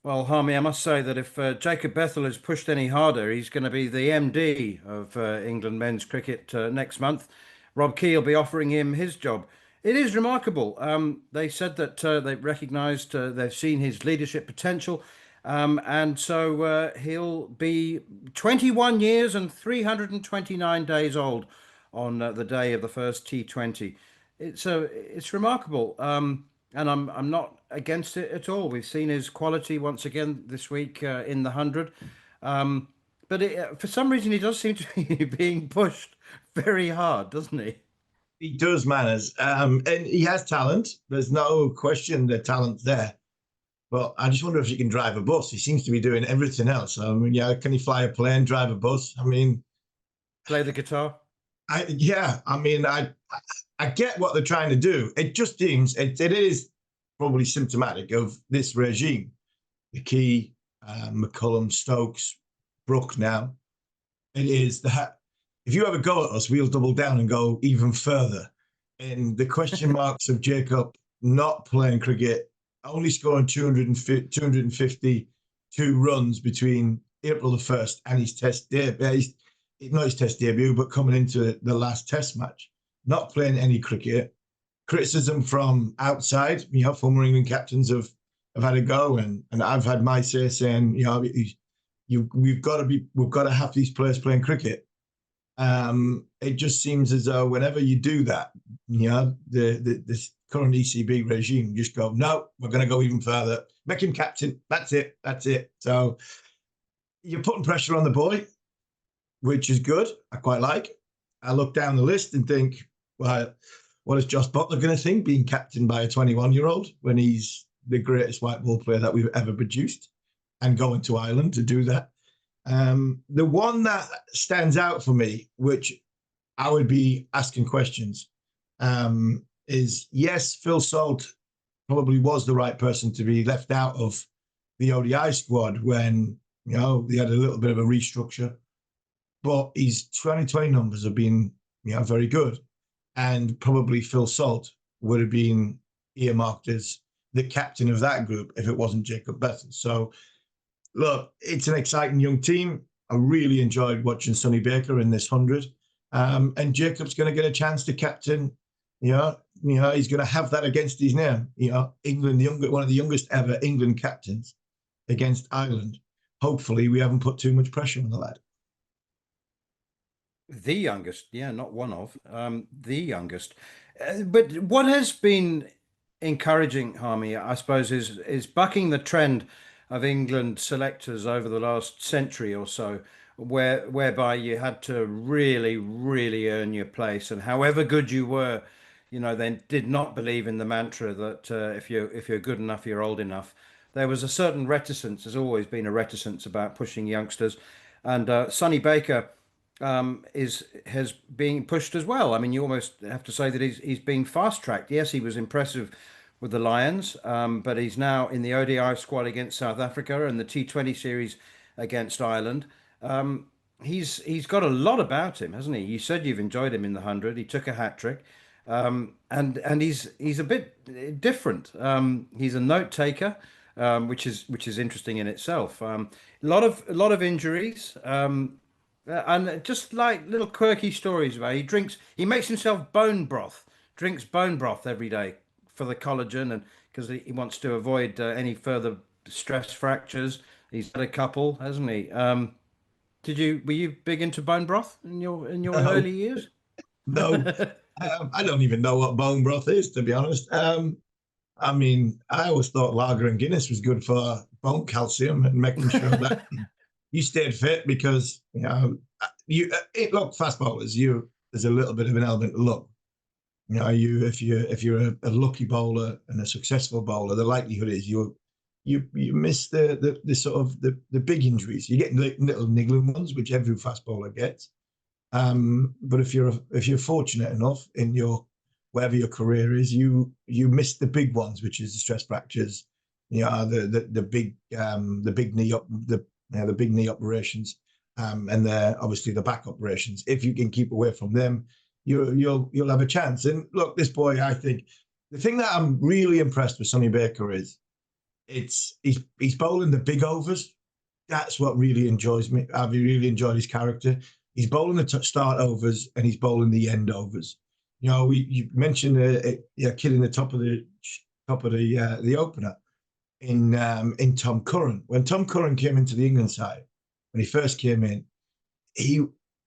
Well, Harmy, I must say that if Jacob Bethell is pushed any harder, he's going to be the MD of England men's cricket next month. Rob Key will be offering him his job. It is remarkable. They said that they've recognised, they've seen his leadership potential, and so he'll be 21 years and 329 days old on the day of the first T20. It's remarkable. And I'm not against it at all. We've seen his quality once again this week in the 100. Um, but for some reason, he does seem to be being pushed very hard, doesn't he? He does manners, and he has talent. There's no question the talent's there. But I just wonder if he can drive a bus. He seems to be doing everything else. I mean, yeah, can he fly a plane, drive a bus? I mean, Play the guitar. I get what they're trying to do. It just seems it is probably symptomatic of this regime. The Key, McCullum, Stokes, Brook now. It is that if you ever go at us, we'll double down and go even further. And the question marks of Jacob not playing cricket, only scoring 252 runs between April the 1st and his test debut, not his test debut, but coming into the last test match, not playing any cricket. Criticism from outside, former England captains have had a go, and I've had my say saying, we've got to have these players playing cricket. It just seems as though whenever you do that, this current ECB regime just go, no, we're going to go even further. Make him captain. That's it. So you're putting pressure on the boy, which is good. I quite like. I look down the list and think, well, what is Josh Butler going to think being captained by a 21-year-old when he's the greatest white ball player that we've ever produced and going to Ireland to do that? The one that stands out for me, which I would be asking questions, is yes, Phil Salt probably was the right person to be left out of the ODI squad when they had a little bit of a restructure, but his 2020 numbers have been very good, and probably Phil Salt would have been earmarked as the captain of that group if it wasn't Jacob Bethell. So look, it's an exciting young team. I really enjoyed watching Sonny Baker in this 100. And Jacob's going to get a chance to captain. He's going to have that against his name. England, one of the youngest ever England captains against Ireland. Hopefully, we haven't put too much pressure on the lad. The youngest, yeah, not one of, the youngest. But what has been encouraging, Harmy, I suppose, is bucking the trend of England selectors over the last century or so, whereby you had to really, really earn your place, and however good you were, then did not believe in the mantra that if you're good enough, you're old enough. There was a certain reticence. There's always been a reticence about pushing youngsters, and Sonny Baker is has been pushed as well. I mean, you almost have to say that he's being fast tracked. Yes, he was impressive with the Lions, but he's now in the ODI squad against South Africa and the T20 series against Ireland. He's got a lot about him, hasn't he? You said you've enjoyed him in the 100. He took a hat trick, and he's a bit different. He's a note taker, which is interesting in itself. A lot of injuries. And just like little quirky stories about he makes himself bone broth, drinks bone broth every day for the collagen and because he wants to avoid any further stress fractures. He's had a couple, hasn't he? Were you big into bone broth in your No, early years? no, I don't even know what bone broth is, to be honest. I mean, I always thought lager and Guinness was good for bone calcium and making sure that you stayed fit because look, fast bowlers, there's a little bit of an element of luck. If you're a lucky bowler and a successful bowler, the likelihood is you miss the sort of the big injuries. You get little niggling ones, which every fast bowler gets. But if you're fortunate enough in your wherever your career is, you miss the big ones, which is the stress fractures, the big knee up the big knee operations, and obviously the back operations. If you can keep away from them, you'll have a chance. And look, this boy, I think the thing that I'm really impressed with Sonny Baker is he's bowling the big overs. That's what really enjoys me. I've really enjoyed his character. He's bowling the start overs and he's bowling the end overs. You know, you mentioned a kid in the top of the opener in Tom Curran. When Tom Curran came into the England side, when he first came in,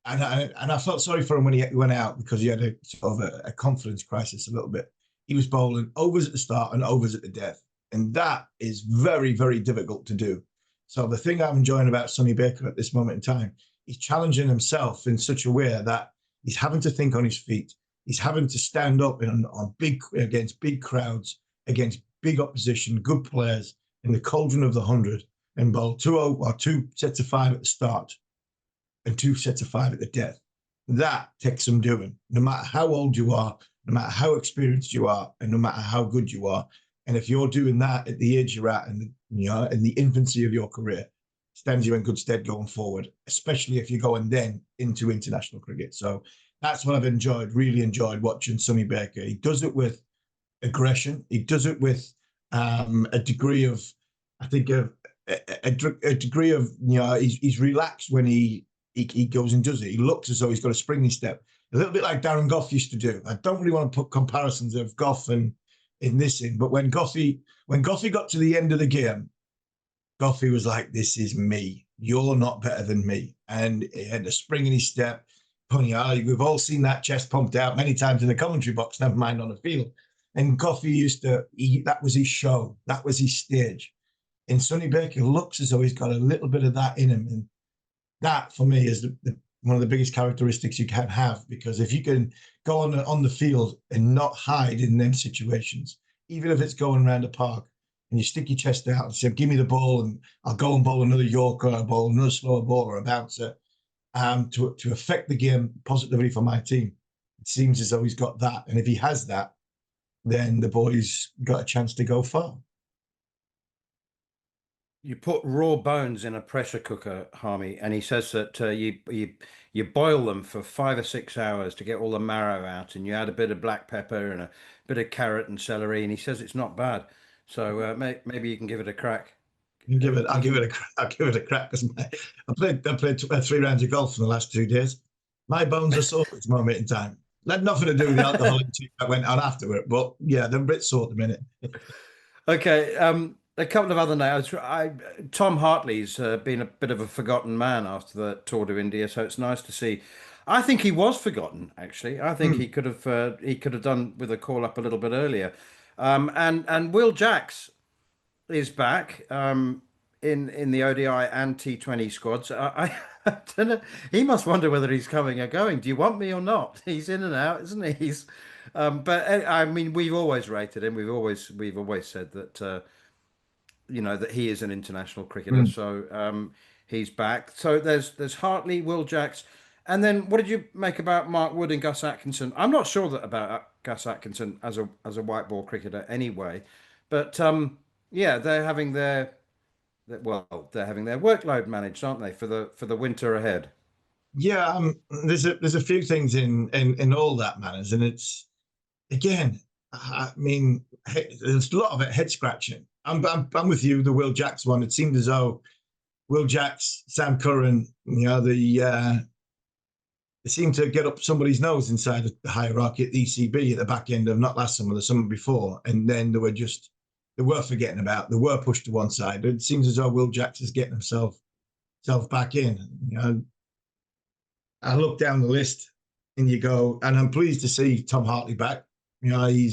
I felt sorry for him when he went out because he had a sort of a confidence crisis a little bit. He was bowling overs at the start and overs at the death, and that is very, very difficult to do. So the thing I'm enjoying about Sonny Baker at this moment in time, he's challenging himself in such a way that he's having to think on his feet. He's having to stand up against big crowds, against big opposition, good players in the cauldron of the 100, and bowl 2 sets of 5 at the start and 2 sets of 5 at the death. That takes some doing, no matter how old you are, no matter how experienced you are, and no matter how good you are. And if you're doing that at the age you're at, and in the infancy of your career, stands you in good stead going forward, especially if you're going then into international cricket. So that's what I've really enjoyed watching Sonny Baker. He does it with aggression. He does it with a degree of, I think, a degree of, he's relaxed when he goes and does it. He looks as though he's got a springy step, a little bit like Darren Gough used to do. I don't really want to put comparisons of Gough and in this in, but when Goughy got to the end of the game, Goughy was like, "This is me. You're not better than me," and he had a spring in his step. We've all seen that chest pumped out many times in the commentary box, never mind on the field. And Goughy that was his show, that was his stage. And Sonny Baker looks as though he's got a little bit of that in him, and that for me is one of the biggest characteristics you can have, because if you can go on the field and not hide in them situations, even if it's going around the park, and you stick your chest out and say, "Give me the ball, and I'll go and bowl another Yorker, or I'll bowl another slower ball or a bouncer," to affect the game positively for my team. It seems as though he's got that, and if he has that, then the boys got a chance to go far. You put raw bones in a pressure cooker, Harmy, and he says that you boil them for 5 or 6 hours to get all the marrow out, and you add a bit of black pepper and a bit of carrot and celery, and he says it's not bad. So maybe you can give it a crack. I'll give it a crack because I played 3 rounds of golf in the last 2 days. My bones are sore at this moment in time. That had nothing to do with the alcohol that went on afterward, but yeah, they're a bit sore at the minute. Okay, a couple of other names. Tom Hartley's been a bit of a forgotten man after the Tour de India, so it's nice to see. I think he was forgotten, actually. I think he could have done with a call up a little bit earlier. And Will Jacks is back in the ODI and T20 squads. I don't know. He must wonder whether he's coming or going. Do you want me or not? He's in and out, isn't he? But I mean, we've always rated him. We've always said that that he is an international cricketer. So he's back. So there's Hartley, Will Jacks, and then what did you make about Mark Wood and Gus Atkinson? I'm not sure that about Gus Atkinson as a white ball cricketer anyway, but yeah, they're having their workload managed, aren't they, for the winter ahead? Yeah, there's a few things in all that manners, and it's again, I mean, there's a lot of it head scratching. I'm with you. The Will Jacks one. It seemed as though Will Jacks, Sam Curran, they seem to get up somebody's nose inside the hierarchy at the ECB at the back end of not last summer, the summer before, and then they were forgetting about. They were pushed to one side. It seems as though Will Jacks is getting himself back in. I look down the list and you go, and I'm pleased to see Tom Hartley back. I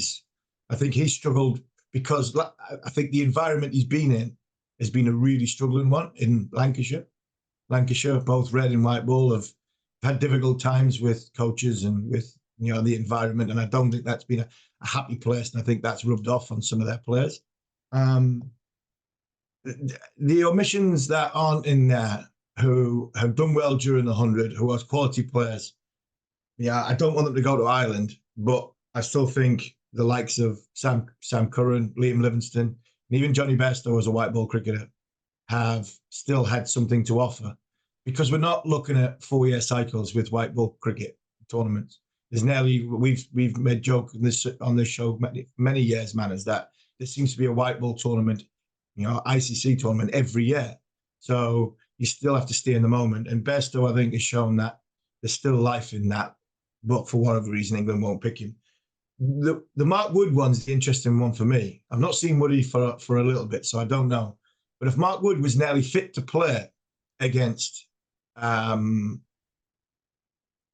think he's struggled because I think the environment he's been in has been a really struggling one in Lancashire. Lancashire, both red and white ball, have had difficult times with coaches and with the environment, and I don't think that's been a happy place, and I think that's rubbed off on some of their players. The omissions that aren't in there who have done well during the 100, who are quality players, I don't want them to go to Ireland, but I still think the likes of Sam Curran, Liam Livingstone, and even Johnny Bairstow as a white ball cricketer have still had something to offer, because we're not looking at 4-year cycles with white ball cricket tournaments. There's we've made joke on this show many years, man, is that there seems to be a white ball tournament ICC tournament every year. So you still have to stay in the moment. And Bairstow, I think, has shown that there's still life in that, but for whatever reason, England won't pick him. The Mark Wood one's the interesting one for me. I've not seen Woody for a little bit, so I don't know. But if Mark Wood was nearly fit to play against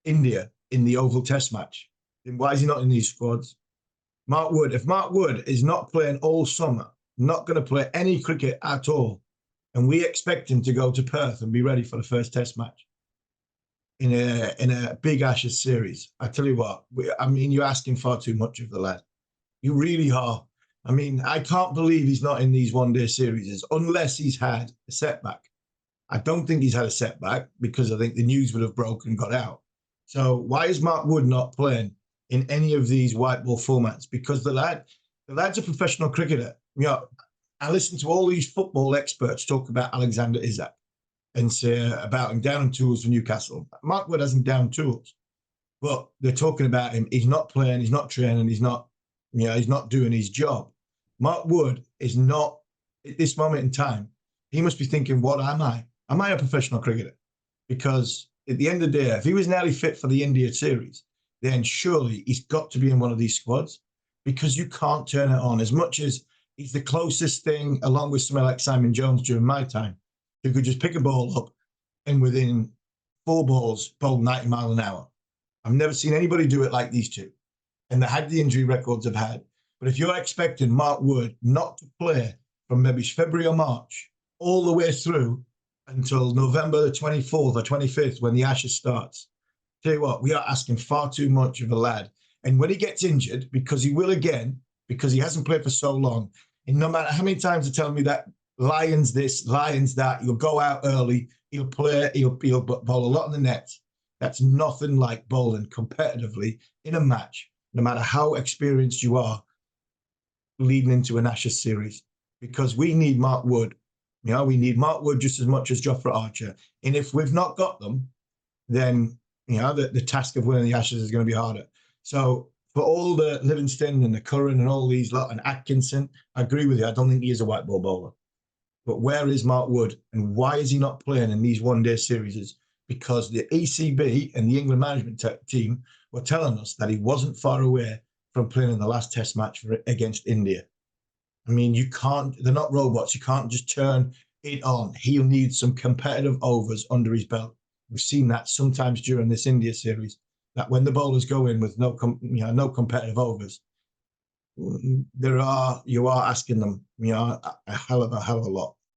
India in the Oval Test match, then why is he not in these squads? If Mark Wood is not playing all summer, not going to play any cricket at all, and we expect him to go to Perth and be ready for the first Test match in a big Ashes series, I tell you what, you're asking far too much of the lad. You really are. I can't believe he's not in these one-day series unless he's had a setback. I don't think he's had a setback because I think the news would have broken and got out. So why is Mark Wood not playing in any of these white ball formats? Because the lad's a professional cricketer. I listen to all these football experts talk about Alexander Isak and say about him down tools for Newcastle. Mark Wood hasn't down tools, but they're talking about him. He's not playing, he's not training, he's not doing his job. Mark Wood is not, at this moment in time, he must be thinking, what am I? Am I a professional cricketer? Because at the end of the day, if he was nearly fit for the India series, then surely he's got to be in one of these squads, because you can't turn it on. As much as he's the closest thing, along with someone like Simon Jones during my time, who could just pick a ball up and within 4 balls bowl 90 miles an hour. I've never seen anybody do it like these two. And they had the injury records they've had. But if you're expecting Mark Wood not to play from maybe February or March all the way through until November the 24th or 25th when the Ashes starts, tell you what, we are asking far too much of a lad. And when he gets injured, because he will again, because he hasn't played for so long, and no matter how many times they tell me that Lions this, Lions that, he'll go out early, he'll play, he'll bowl a lot in the nets. That's nothing like bowling competitively in a match, no matter how experienced you are, leading into an Ashes series. Because we need Mark Wood. We need Mark Wood just as much as Jofra Archer. And if we've not got them, then the task of winning the Ashes is going to be harder. So for all the Livingston and the Curran and all these lot and Atkinson, I agree with you. I don't think he is a white ball bowler. But where is Mark Wood, and why is he not playing in these one-day series? Because the ECB and the England management team were telling us that he wasn't far away from playing in the last Test match against India. You can't, they're not robots. You can't just turn it on. He'll need some competitive overs under his belt. We've seen that sometimes during this India series, that when the bowlers go in with no competitive overs, you are asking them, a hell of a lot.